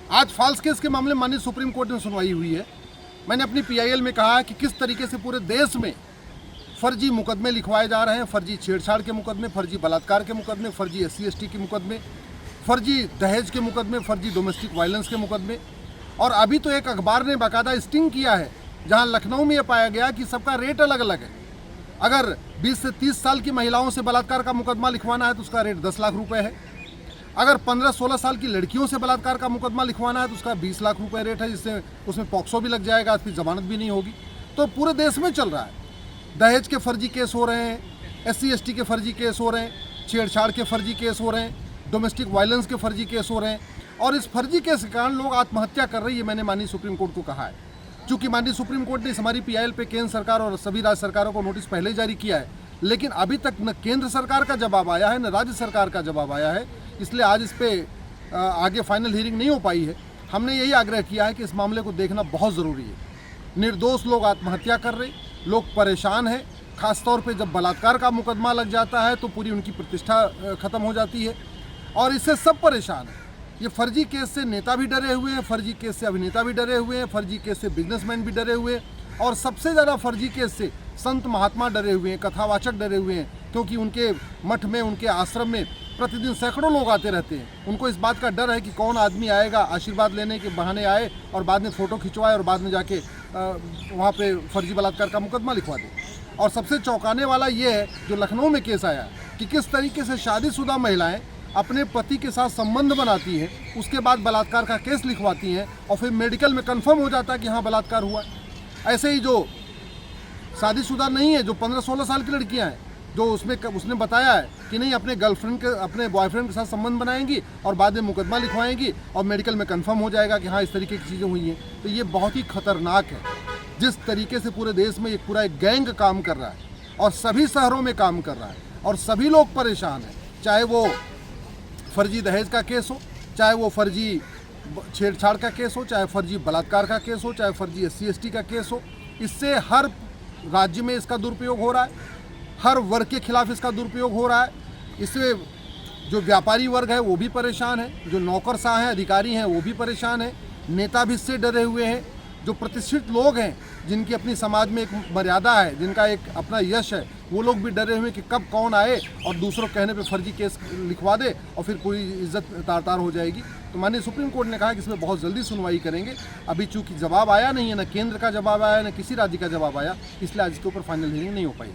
आज false case के मामले में माननीय सुप्रीम कोर्ट में सुनवाई हुई है। मैंने अपनी PIL में कहा कि किस तरीके से पूरे देश में फर्जी मुकदमे लिखवाए जा रहे हैं, फर्जी छेड़छाड़ के मुकदमे, फर्जी बलात्कार के मुकदमे, फर्जी SC/ST के मुकदमे, फर्जी दहेज के मुकदमे, फर्जी डोमेस्टिक वायलेंस के मुकदमे। और अभी तो एक अखबार ने बाकायदा स्टिंग किया है जहां लखनऊ में यह पाया गया कि सबका रेट अलग अलग है। अगर 20 से 30 साल की महिलाओं से बलात्कार का मुकदमा लिखवाना है तो उसका रेट 10 लाख रुपए है। अगर 15-16 साल की लड़कियों से बलात्कार का मुकदमा लिखवाना है तो उसका 20 लाख रुपए रेट है, जिससे उसमें पॉक्सो भी लग जाएगा, फिर जमानत भी नहीं होगी। तो पूरे देश में चल रहा है। दहेज के फर्जी केस हो रहे हैं, SC/ST के फर्जी केस हो रहे हैं, छेड़छाड़ के फर्जी केस हो रहे हैं, डोमेस्टिक वायलेंस के फर्जी केस हो रहे हैं। और इस फर्जी केस के कारण लोग आत्महत्या कर रही है। मैंने माननीय सुप्रीम कोर्ट को कहा है, चूँकि माननीय सुप्रीम कोर्ट ने हमारी PIL पे केंद्र सरकार और सभी राज्य सरकारों को नोटिस पहले जारी किया है, लेकिन अभी तक न केंद्र सरकार का जवाब आया है न राज्य सरकार का जवाब आया है। इसलिए आज इस पे आगे फाइनल हियरिंग नहीं हो पाई है। हमने यही आग्रह किया है कि इस मामले को देखना बहुत ज़रूरी है। निर्दोष लोग आत्महत्या कर रहे, लोग परेशान हैं। खासतौर पे जब बलात्कार का मुकदमा लग जाता है तो पूरी उनकी प्रतिष्ठा खत्म हो जाती है और इससे सब परेशान हैं। ये फर्जी केस से नेता भी डरे हुए हैं, फर्जी केस से अभिनेता भी डरे हुए हैं, फर्जी केस से बिजनेसमैन भी डरे हुए हैं और सबसे ज़्यादा फर्जी केस से संत महात्मा डरे हुए हैं, कथावाचक डरे हुए हैं, क्योंकि उनके मठ में, उनके आश्रम में प्रतिदिन सैकड़ों लोग आते रहते हैं। उनको इस बात का डर है कि कौन आदमी आएगा, आशीर्वाद लेने के बहाने आए और बाद में फ़ोटो खिंचवाए और बाद में जाके वहाँ पे फर्जी बलात्कार का मुकदमा लिखवा दे। और सबसे चौंकाने वाला ये है जो लखनऊ में केस आया कि किस तरीके से शादीशुदा महिलाएं अपने पति के साथ संबंध बनाती हैं, उसके बाद बलात्कार का केस लिखवाती हैं और फिर मेडिकल में कंफर्म हो जाता है कि हाँ बलात्कार हुआ है। ऐसे ही जो शादीशुदा नहीं है, जो 15-16 साल की लड़कियां हैं, जो उसने बताया है कि नहीं अपने बॉयफ्रेंड के साथ संबंध बनाएंगी और बाद में मुकदमा लिखवाएंगी और मेडिकल में कंफर्म हो जाएगा कि हाँ इस तरीके की चीज़ें हुई हैं। तो ये बहुत ही खतरनाक है जिस तरीके से पूरे देश में पूरा एक गैंग काम कर रहा है और सभी शहरों में काम कर रहा है और सभी लोग परेशान हैं। चाहे वो फर्जी दहेज का केस हो, चाहे वो फर्जी छेड़छाड़ का केस हो, चाहे फर्जी बलात्कार का केस हो, चाहे फर्जी SC/ST का केस हो। इससे हर राज्य में इसका दुरुपयोग हो रहा है, हर वर्ग के खिलाफ इसका दुरुपयोग हो रहा है। इससे जो व्यापारी वर्ग है वो भी परेशान है, जो नौकरशाह हैं, अधिकारी हैं, वो भी परेशान हैं, नेता भी इससे डरे हुए हैं। जो प्रतिष्ठित लोग हैं, जिनकी अपनी समाज में एक मर्यादा है, जिनका एक अपना यश है, वो लोग भी डरे हुए कि कब कौन आए और दूसरों कहने पे फर्जी केस लिखवा दे और फिर पूरी इज्जत तार-तार हो जाएगी। तो माननीय सुप्रीम कोर्ट ने कहा कि इसमें बहुत जल्दी सुनवाई करेंगे। अभी चूँकि जवाब आया नहीं है, न केंद्र का जवाब आया, न किसी राज्य का जवाब आया, इसलिए आज इसके ऊपर फाइनल हियरिंग नहीं हो पाई।